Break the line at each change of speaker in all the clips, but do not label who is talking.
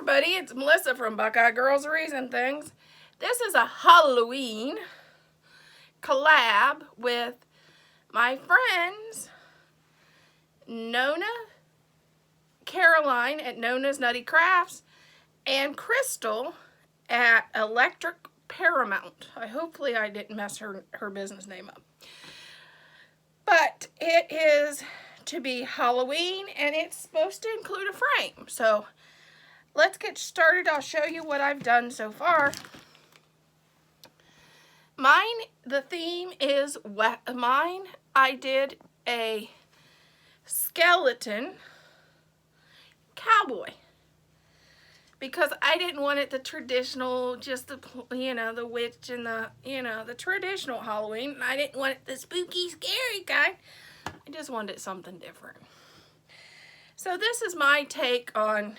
everybody, it's Melissa from Buckeye Girls Reason Things. This is a Halloween collab with my friends Nona, Caroline at Nona's Nutty Crafts, and Crystal at Electric Paramount. Hopefully I didn't mess her business name up. But it is to be Halloween and it's supposed to include a frame. So let's get started. I'll show you what I've done so far. The theme is mine. I did a skeleton cowboy because I didn't want it the traditional, just the witch and the traditional Halloween. I didn't want it the spooky, scary kind. I just wanted something different. So this is my take on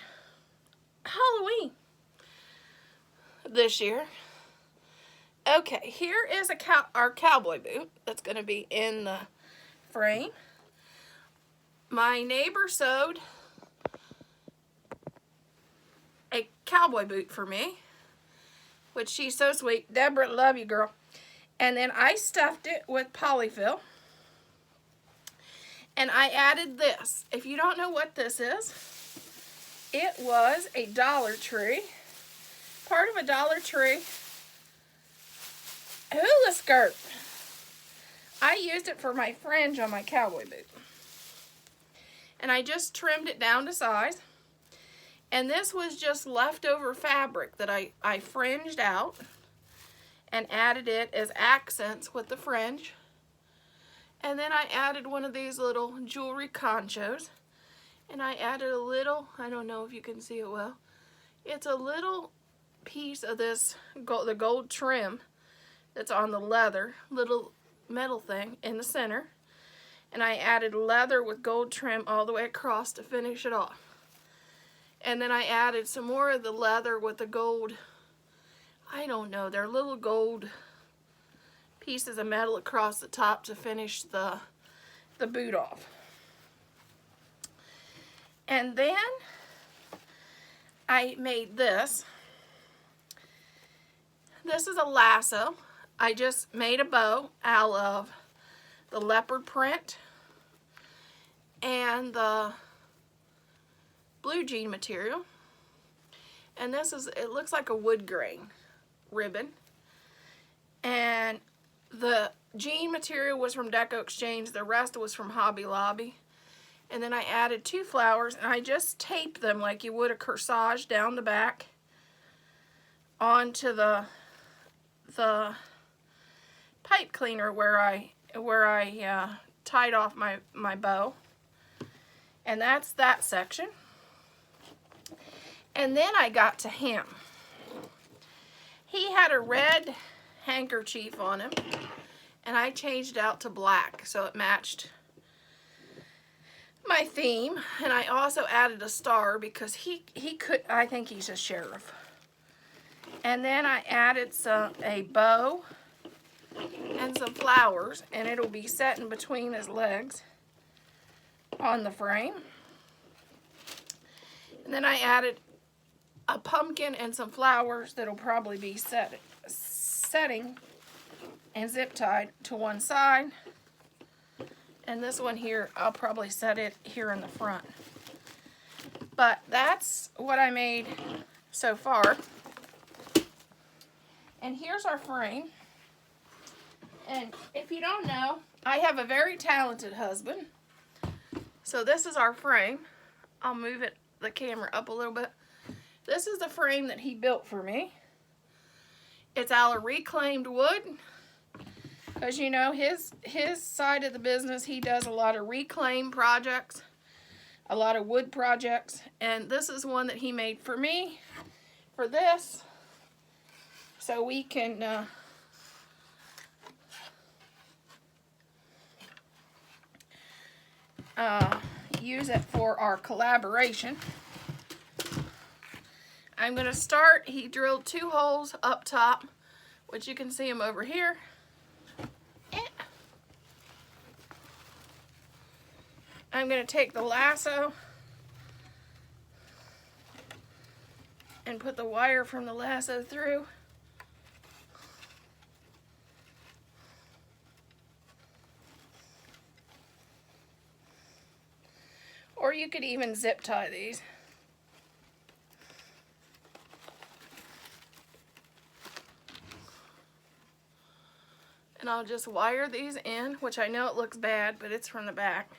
Halloween this year. Okay, here is our cowboy boot that's going to be in the frame. My neighbor sewed a cowboy boot for me, which she's so sweet. Deborah, love you, girl. And then I stuffed it with polyfill. And I added this. If you don't know what this is, it was a Dollar Tree, part of a Dollar Tree hula skirt. I used it for my fringe on my cowboy boot. And I just trimmed it down to size. And this was just leftover fabric that I fringed out and added it as accents with the fringe. And then I added one of these little jewelry conchos. And I added a little, I don't know if you can see it well, it's a little piece of this, the gold trim that's on the leather, little metal thing in the center. And I added leather with gold trim all the way across to finish it off. And then I added some more of the leather with the gold, I don't know, they're little gold pieces of metal across the top to finish the boot off. And then I made this. This is a lasso. I just made a bow out of the leopard print and the blue jean material. And this is, it looks like a wood grain ribbon. And the jean material was from Deco Exchange. The rest was from Hobby Lobby. And then I added 2 flowers and I just taped them like you would a corsage down the back onto the pipe cleaner where I tied off my bow. And that's that section. And then I got to him. He had a red handkerchief on him and I changed it out to black so it matched my theme. And I also added a star because he could, I think he's a sheriff. And then I added a bow and some flowers, and it'll be set in between his legs on the frame. And then I added a pumpkin and some flowers that'll probably be setting and zip tied to one side. And this one here, I'll probably set it here in the front. But that's what I made so far. And here's our frame. And if you don't know, I have a very talented husband. So this is our frame. I'll move the camera up a little bit. This is the frame that he built for me. It's out of reclaimed wood. Because you know, his side of the business, he does a lot of reclaim projects, a lot of wood projects. And this is one that he made for me, for this. So we can use it for our collaboration. I'm going to start, he drilled 2 holes up top, which you can see them over here. I'm going to take the lasso and put the wire from the lasso through. Or you could even zip tie these. And I'll just wire these in, which I know it looks bad, but it's from the back.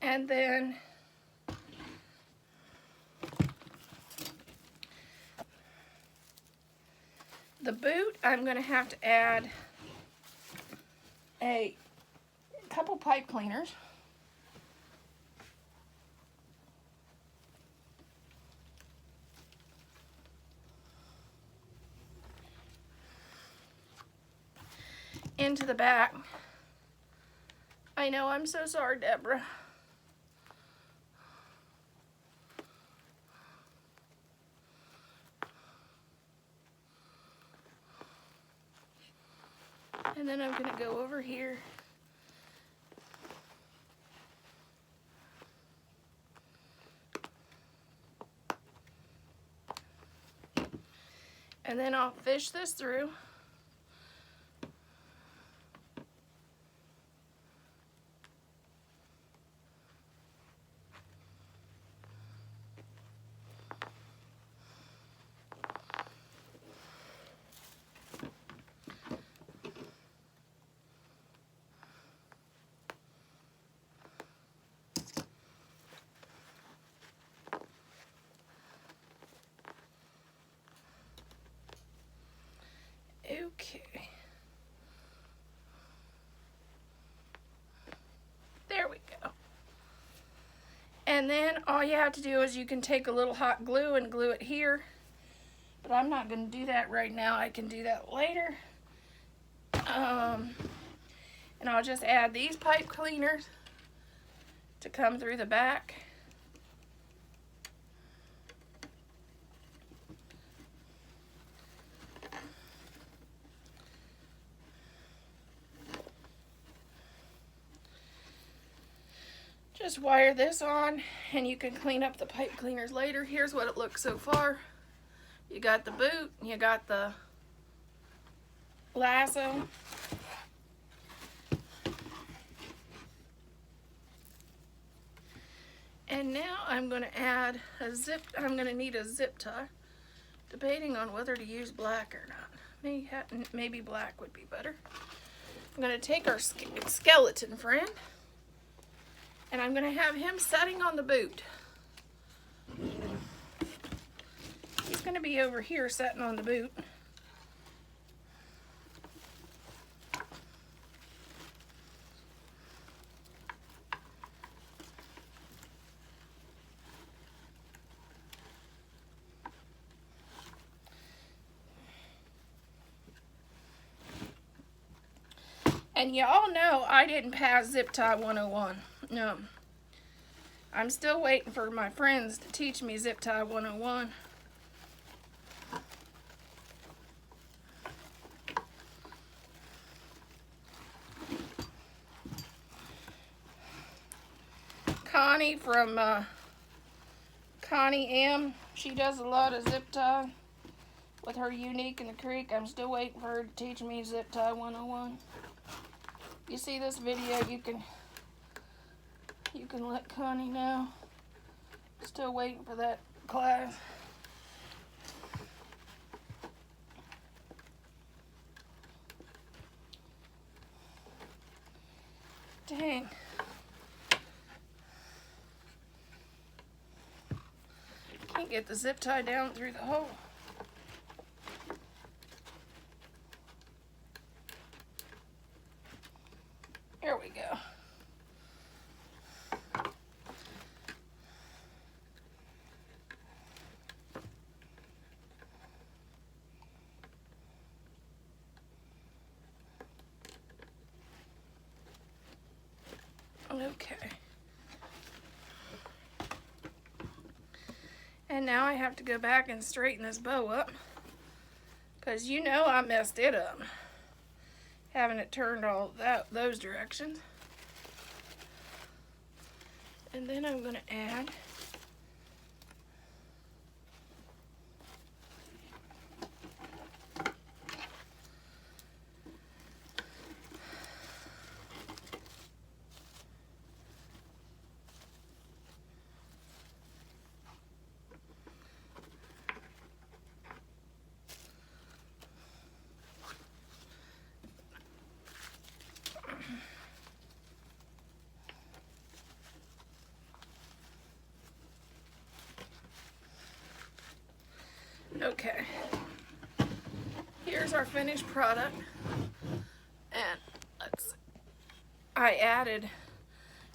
And then the boot, I'm going to have to add a couple pipe cleaners. Into the back. I know, I'm so sorry, Deborah. And then I'm going to go over here. And then I'll fish this through. Okay. There we go. And then all you have to do is you can take a little hot glue and glue it here. But I'm not going to do that right now. I can do that later. And I'll just add these pipe cleaners to come through the back. Just wire this on and you can clean up the pipe cleaners later. Here's what it looks so far. You got the boot, you got the lasso. And now I'm going to add a zip. I'm going to need a zip tie, debating on whether to use black or not. Maybe black would be better. I'm going to take our skeleton friend, and I'm going to have him setting on the boot. He's going to be over here setting on the boot. And y'all know I didn't pass Zip Tie 101. No. I'm still waiting for my friends to teach me Zip Tie 101. Connie from Connie M. She does a lot of zip tie with her Unique in the Creek. I'm still waiting for her to teach me Zip Tie 101. You see this video, you can let Connie know. Still waiting for that class. Dang. Can't get the zip tie down through the hole. There we go. Okay. And now I have to go back and straighten this bow up, because you know I messed it up, having it turned all those directions. And then I'm going to add okay, here's our finished product, and I added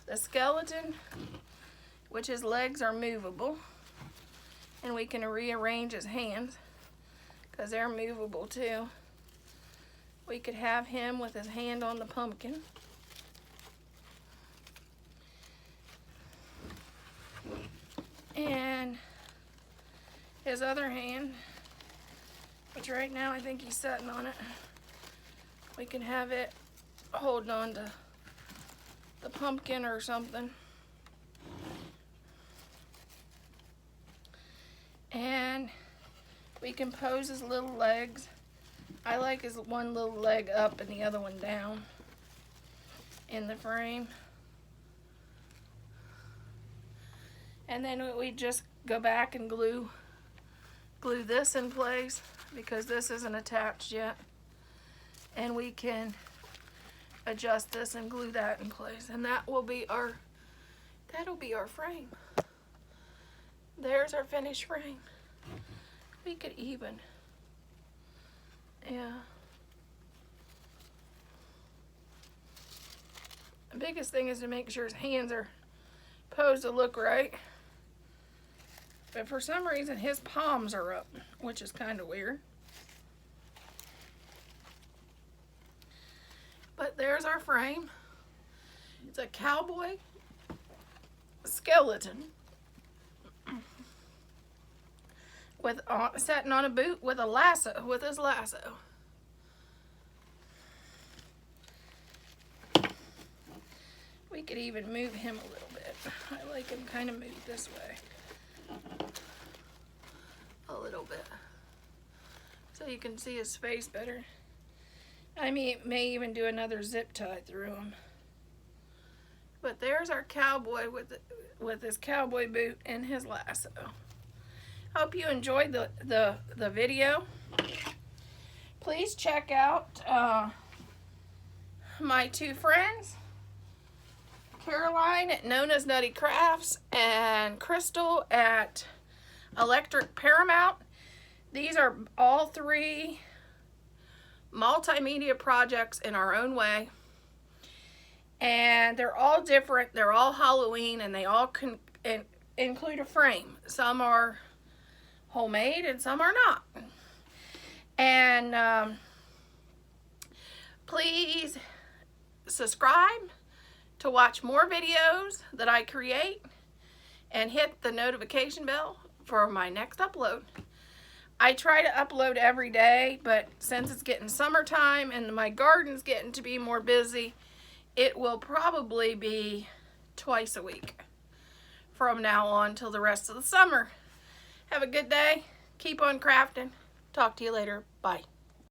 the skeleton, which his legs are movable, and we can rearrange his hands because they're movable too. We could have him with his hand on the pumpkin. And his other hand, which right now I think he's sitting on it, we can have it holding on to the pumpkin or something. And we can pose his little legs. I like his one little leg up and the other one down in the frame. And then we just go back and glue this in place because this isn't attached yet. And we can adjust this and glue that in place. And that'll be our frame. There's our finished frame. We could even, yeah. The biggest thing is to make sure his hands are posed to look right. But for some reason his palms are up, which is kind of weird. But there's our frame. It's a cowboy skeleton with sitting on a boot with a lasso, with his lasso. We could even move him a little bit. I like him kind of moved this way a little bit so you can see his face better. I may even do another zip tie through him. But there's our cowboy with his cowboy boot and his lasso. Hope you enjoyed the video. Please check out my two friends, Caroline at Known as Nutty Crafts and Crystal at Electric Paramount. These are all three multimedia projects in our own way, and they're all different. They're all Halloween, and they all include a frame. Some are homemade and some are not. And please subscribe to watch more videos that I create, and hit the notification bell for my next upload. I try to upload every day, but since it's getting summertime and my garden's getting to be more busy, it will probably be twice a week from now on till the rest of the summer. Have a good day. Keep on crafting. Talk to you later. Bye.